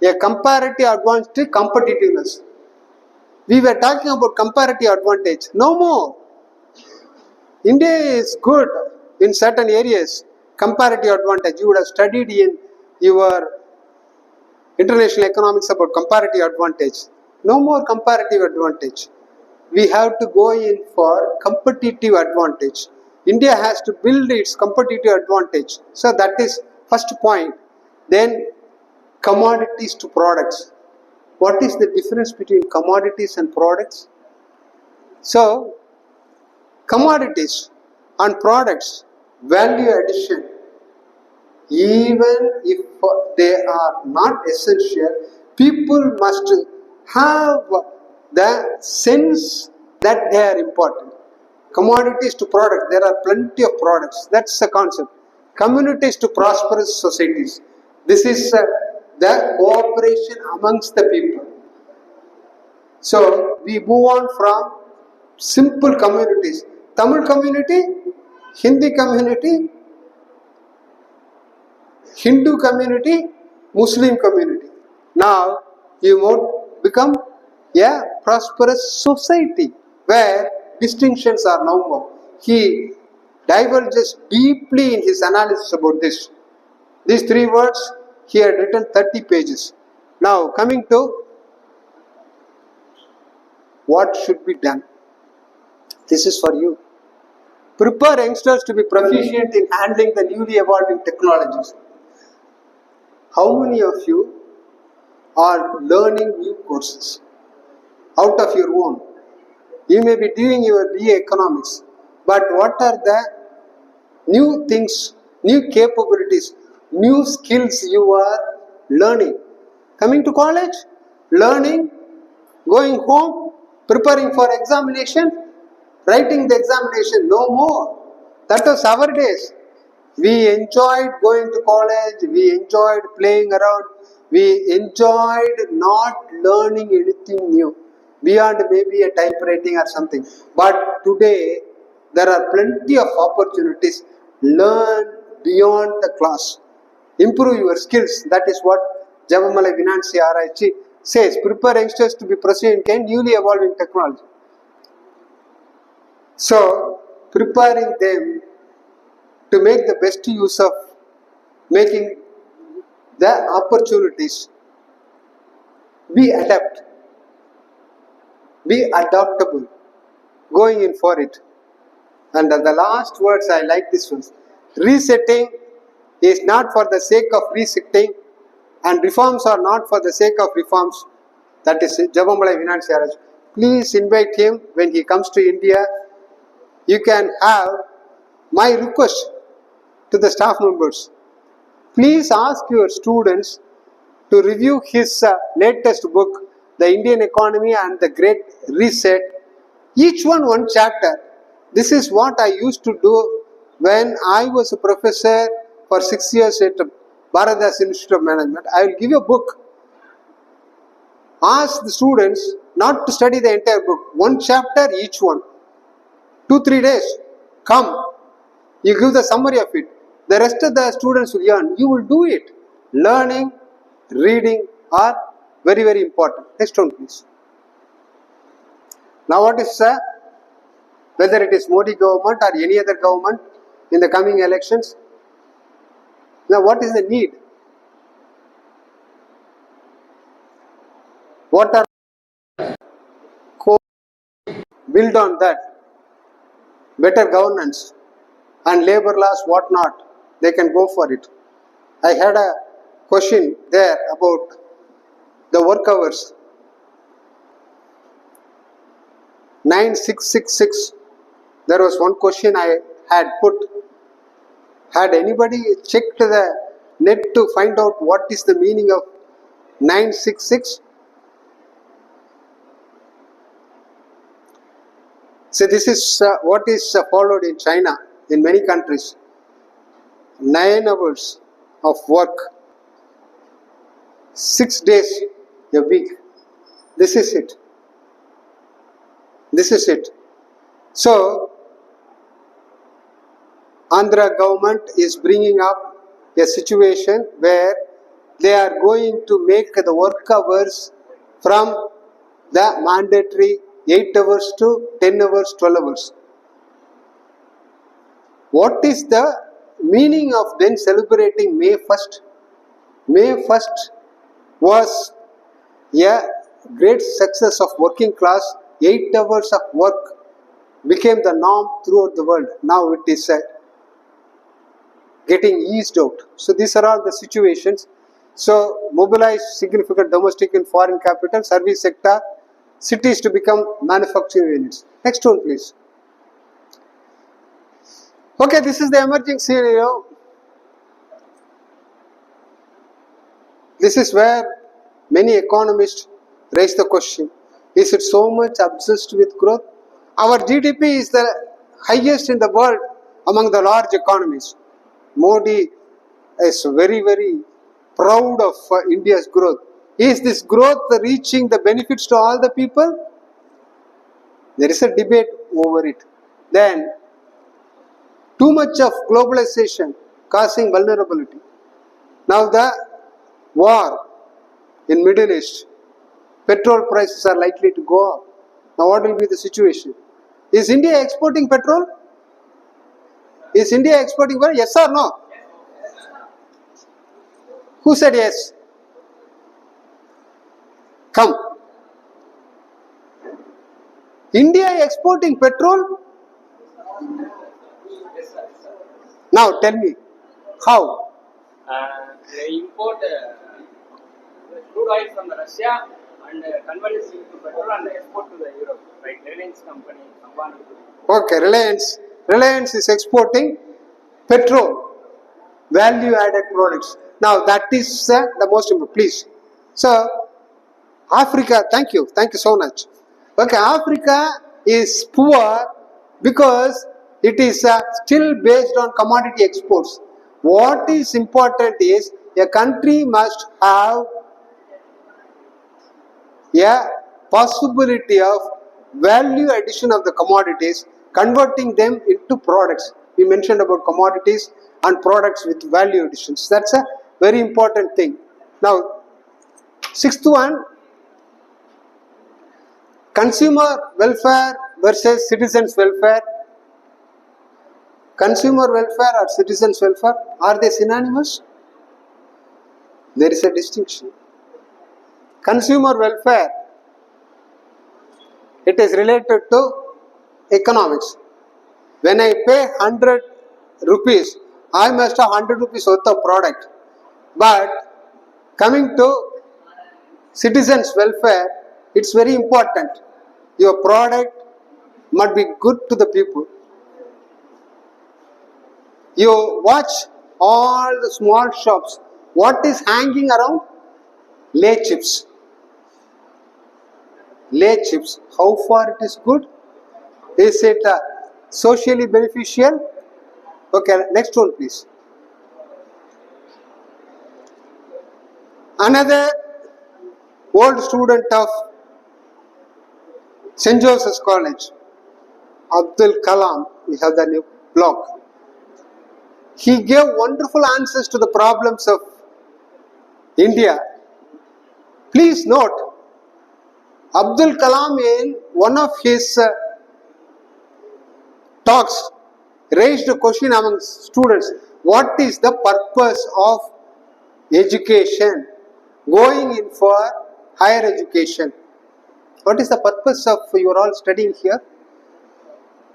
A comparative advantage to competitiveness. We were talking about comparative advantage. No more. India is good in certain areas. Comparative advantage. You would have studied in your international economics about comparative advantage. No more comparative advantage. We have to go in for competitive advantage. India has to build its competitive advantage. So that is first point. Then commodities to products. What is the difference between commodities and products? So, commodities and products, value addition, even if they are not essential, people must have the sense that they are important. Commodities to products, there are plenty of products. That's the concept. Communities to prosperous societies. This is the cooperation amongst the people. So we move on from simple communities. Tamil community, Hindi community, Hindu community, Muslim community. Now you would become a prosperous society where distinctions are no more. He diverges deeply in his analysis about this. These 3 words, he had written 30 pages. Now, coming to what should be done. This is for you. Prepare youngsters to be proficient in handling the newly evolving technologies. How many of you are learning new courses out of your own? You may be doing your BA economics, but what are the new things, new capabilities, new skills you are learning? Coming to college, learning, going home, preparing for examination, writing the examination, no more. That was our days. We enjoyed going to college, we enjoyed playing around, we enjoyed not learning anything new, beyond maybe a typewriting or something. But today, there are plenty of opportunities. Learn beyond the class. Improve your skills. That is what Javamalai Vinansi Araichi says. Prepare youngsters to be proficient in newly evolving technology. So, preparing them to make the best use of making the opportunities, be adept, be adaptable, going in for it. And the last words, I like this one. Resetting is not for the sake of resetting, and reforms are not for the sake of reforms. That is Javamalai Vinansi Araichi. Please invite him when he comes to India. You can have my request to the staff members. Please ask your students to review his latest book, The Indian Economy and the Great Reset. Each one chapter. This is what I used to do when I was a professor for 6 years at Bharathidasan Institute of Management. I will give you a book. Ask the students not to study the entire book. 1 chapter each one. 2-3 days. Come. You give the summary of it. The rest of the students will learn. You will do it. Learning, reading are very, very important. Next one, please. Now, what is whether it is Modi government or any other government in the coming elections? Now, what is the need? What are build on that? Better governance and labor laws, what not? They can go for it. I had a question there about the work hours. 9666. There was one question I had put. Had anybody checked the net to find out what is the meaning of 966? So this is what is followed in China, in many countries. 9 hours of work, 6 days a week. This is it. This is it. So, Andhra government is bringing up a situation where they are going to make the work hours from the mandatory 8 hours to 10 hours, 12 hours. What is the meaning of then celebrating May 1st? May 1st was a great success of working class. 8 hours of work became the norm throughout the world. Now it is getting eased out. So these are all the situations. So mobilize significant domestic and foreign capital, service sector, cities to become manufacturing units. Next one, please. Okay, this is the emerging scenario. This is where many economists raise the question, is it so much obsessed with growth? Our GDP is the highest in the world among the large economies. Modi is very, very proud of India's growth. Is this growth reaching the benefits to all the people? There is a debate over it. Then, too much of globalization causing vulnerability. Now the war in Middle East, petrol prices are likely to go up. Now what will be the situation? Is India exporting petrol? Is India exporting well? Yes or no? Who said yes? Come. India exporting petrol? Now tell me, how? They import crude oil from Russia and convert it into petrol and export to the Europe, like Reliance company, Ambani. Okay, Reliance is exporting petrol, value added products. Now that is the most important, please. So, Africa, thank you so much. Okay, Africa is poor because it is still based on commodity exports. What is important is a country must have a possibility of value addition of the commodities, converting them into products. We mentioned about commodities and products with value additions. That's a very important thing. Now, sixth one, consumer welfare versus citizens welfare. Consumer welfare or citizens welfare, are they synonymous? There is a distinction. Consumer welfare, it is related to economics. When I pay 100 rupees, I must have 100 rupees worth of product. But coming to citizens welfare, it's very important. Your product must be good to the people. You watch all the small shops. What is hanging around? Lay chips. Lay chips. How far it is good? Is it socially beneficial? Okay, next one please. Another old student of St. Joseph's College, Abdul Kalam, we have the new blog. He gave wonderful answers to the problems of India. Please note, Abdul Kalam in one of his talks raised a question among students. What is the purpose of education? Going in for higher education. What is the purpose of you are all studying here?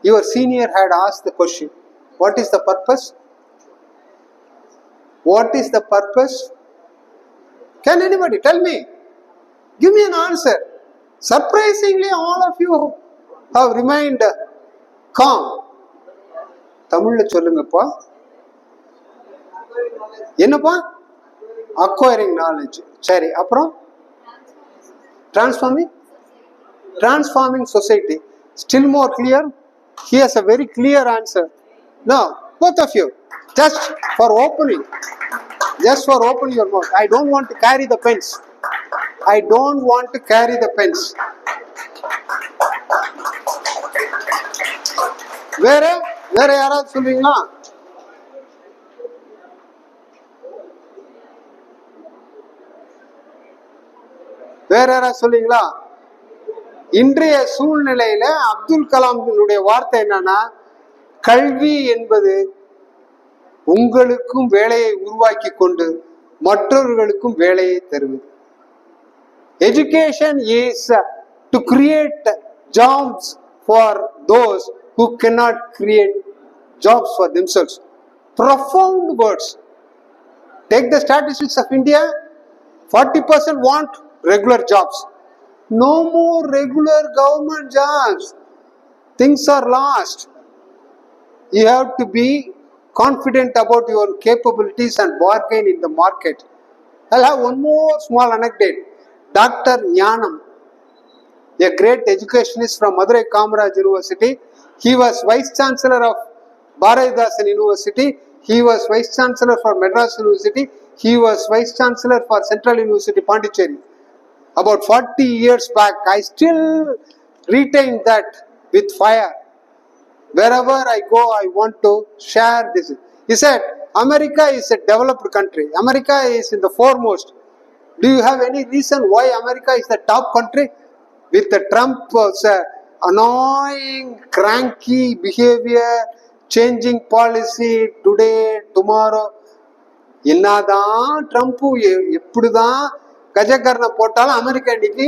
Your senior had asked the question. What is the purpose? What is the purpose? Can anybody tell me? Give me an answer. Surprisingly, all of you have remained calm. தமிழ்ல சொல்லுங்கப்பா. என்னப்பா? Acquiring knowledge. சரி, அப்புறம் transforming society. Still more clear? He has a very clear answer. Now, both of you, just for opening your mouth. I don't want to carry the pens. வேற யாராவது சொல்றீங்களா? வேற யாராவது சொல்றீங்களா? இன்றைய சூழ்நிலையில அப்துல் கலாமினுடைய வார்த்தை என்னன்னா, கல்வி என்பது உங்களுக்கும் வேலையை உருவாக்கி கொண்டு மற்றவர்களுக்கும் வேலையை தருவது. Education is to create jobs for those who cannot create jobs for themselves. Profound words. Take the statistics of India. 40% want regular jobs. No more regular government jobs. Things are lost. You have to be confident about your capabilities and bargain in the market. I'll have one more small anecdote. Dr. Jnanam, a great educationist from Madurai Kamaraj University. He was Vice Chancellor of Bharathidasan University. He was Vice Chancellor for Madras University. He was Vice Chancellor for Central University, Pondicherry. About 40 years back, I still retain that with fire. Wherever I go, I want to share this. He said, America is a developed country. America is in the foremost. Do you have any reason why America is the top country? With the Trump's annoying, cranky behavior, changing policy today, tomorrow. என்னதான் Trump எப்படிதான் கஜகர்ண போட்டாலும் America இன்னைக்கு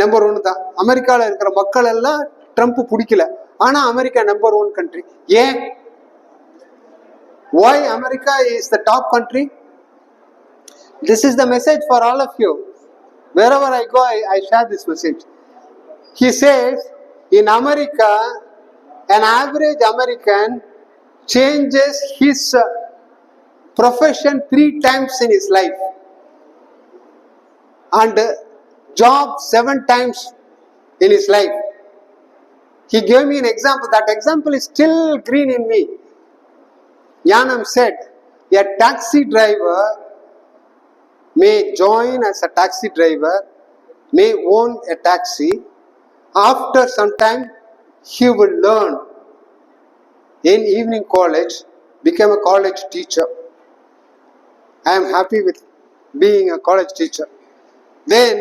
number 1 தான். அமெரிக்காவில் இருக்கிற மக்கள் எல்லாம் Trump பிடிக்கல, ஆனா அமெரிக்கா நம்பர் 1 கண்ட்ரி. ஏன்? Why America is the top country? This is the message for all of you. Wherever I go, I share this message. He says, in America, an average American changes his profession 3 times in his life and job 7 times in his life. He gave me an example. That example is still green in me. Yanam said, a taxi driver may join as a taxi driver, may own a taxi. After some time, he will learn in evening college, become a college teacher. I am happy with being a college teacher. Then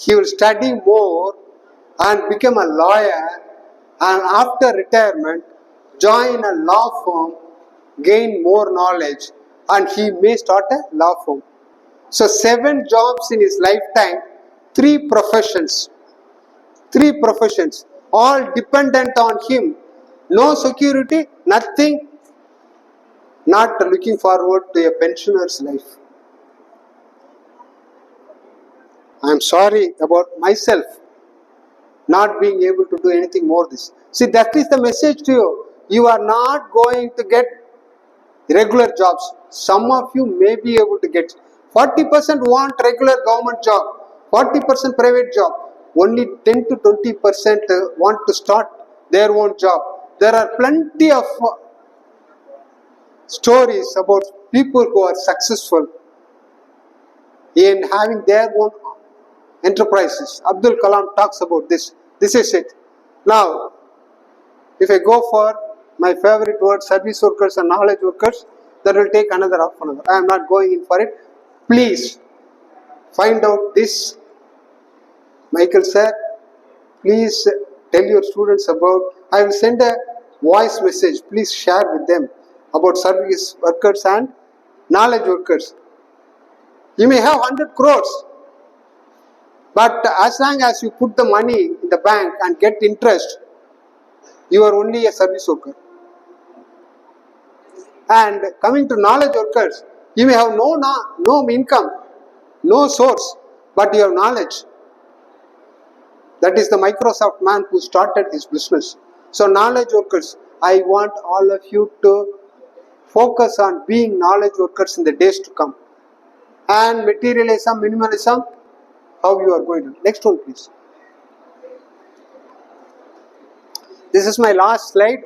he will study more and become a lawyer, and after retirement join a law firm, gain more knowledge, and he may start a law firm. So 7 jobs in his lifetime, 3 professions, all dependent on him. No security, nothing, not looking forward to a pensioner's life. I am sorry about myself not being able to do anything more this. See, that is the message to you. You are not going to get regular jobs. Some of you may be able to get. 40% want regular government job, 40% private job. Only 10 to 20% want to start their own job. There are plenty of stories about people who are successful in having their own enterprises. Abdul Kalam talks about this. This is it. Now, if I go for my favorite word, service workers and knowledge workers, that will take another half an hour. I am not going in for it. Please find out this. Michael sir, please tell your students about. I will send a voice message. Please share with them about service workers and knowledge workers. You may have 100 crores, but as long as you put the money in the bank and get interest, you are only a service worker. And coming to knowledge workers, you may have no income, no source, but you have knowledge. That is the Microsoft man who started his business. So knowledge workers, I want all of you to focus on being knowledge workers in the days to come. And materialism, minimalism, how you are going to. Next one, please. This is my last slide.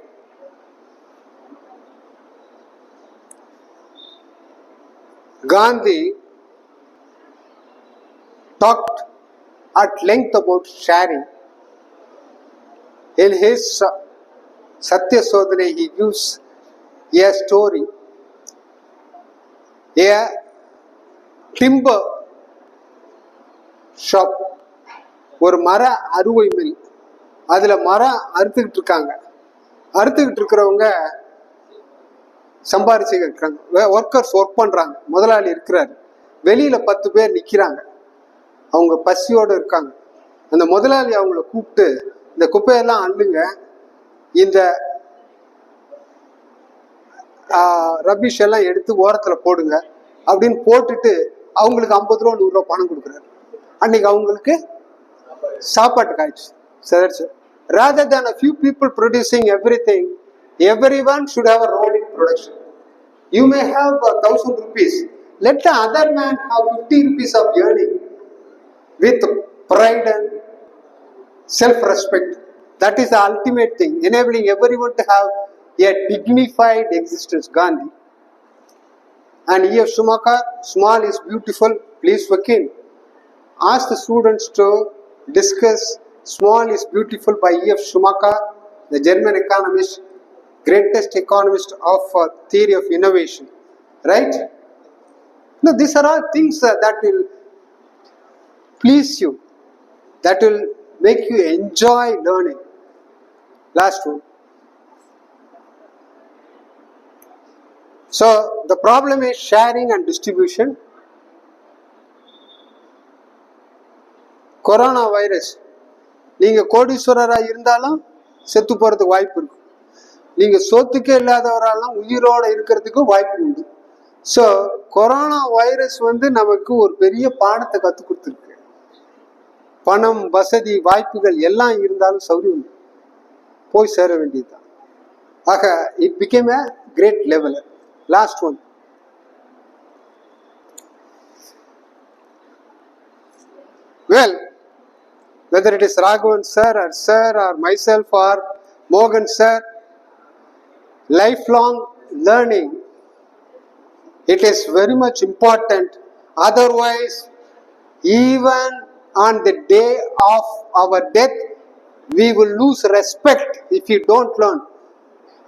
Gandhi talked at length about sharing. In his Satya Sodhane, he gives a story. A timber shop, ஒரு மர அறுவை mill, அதில் மரம் அறுத்துக்கிட்டு இருக்காங்க. அறுத்துக்கிட்டு இருக்கிறவங்க சம்பாரிச்சுக்கிட்டு இருக்காங்க. Workers work பண்ணுறாங்க. முதலாளி இருக்கிறாரு. வெளியில் 10 பேர் நிற்கிறாங்க. அவங்க பசியோடு இருக்காங்க. அந்த முதலாளி அவங்கள கூப்பிட்டு, இந்த குப்பையெல்லாம் அள்ளுங்க, இந்த ரபிஷ் எல்லாம் எடுத்து ஓரத்தில் போடுங்க அப்படின்னு போட்டுட்டு அவங்களுக்கு 50 ரூபா 100 ரூபா பணம் கொடுக்குறாரு. அன்னைக்கு அவங்களுக்கு சாப்பாட்டுக்கு ஆயிடுச்சு. சரி, rather than a few people producing everything, everyone should have a role in production. You may have 1,000 rupees. Let the other man have 50 rupees of earning with pride and self-respect. That is the ultimate thing, enabling everyone to have a dignified existence. Gandhi. And E.F. Schumacher, small is beautiful. Please, Suvakkin, ask the students to discuss Small is Beautiful by E.F. Schumacher, the German economist, greatest economist of theory of innovation. Right? No, these are all things that will please you, that will make you enjoy learning. Last one. So the problem is sharing and distribution. Corona virus, நீங்க கோடீஸ்வரரா இருந்தாலும் செத்து போறதுக்கு வாய்ப்பு இருக்கு, நீங்க சொத்துக்கே இல்லாதவராலும் உயிரோட இருக்கிறதுக்கு வாய்ப்பு உண்டு. ஸோ கொரோனா வைரஸ் நமக்கு ஒரு பெரிய பாடத்தை கற்றுக் கொடுத்துருக்கு. பணம், வசதி, வாய்ப்புகள் எல்லாம் இருந்தாலும் சௌரியம் போய் சேர வேண்டியதுதான். ஆக it became a great leveler. Last one. Well, whether it is Raghavan sir or myself or Mogan sir, lifelong learning, it is very much important. Otherwise, even on the day of our death, we will lose respect if we don't learn.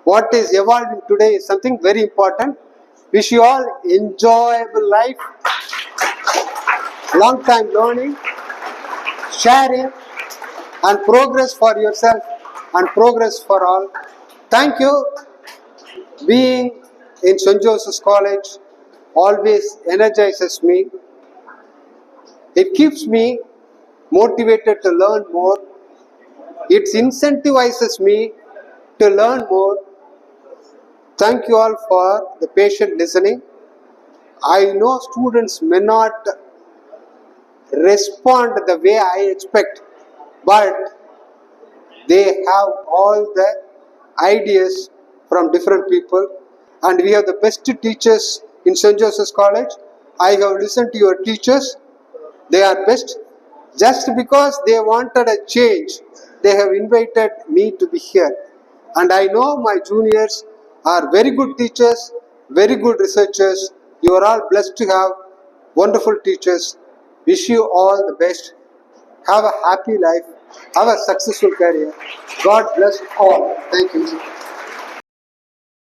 What is evolving today is something very important. Wish you all enjoyable life, long time learning, sharing, and progress for yourself and progress for all. Thank you. Being in St. Joseph's College always energizes me. It keeps me motivated to learn more. It incentivizes me to learn more. Thank you all for the patient listening. I know students may not respond the way I expect, but they have all the ideas from different people, and we have the best teachers in St. Joseph's College. I have listened to your teachers. They are best. Just because they wanted a change, they have invited me to be here. And I know my juniors are very good teachers, very good researchers. You are all blessed to have wonderful teachers. Wish you all the best. Have a happy life. Have a successful career. God bless all. Thank you.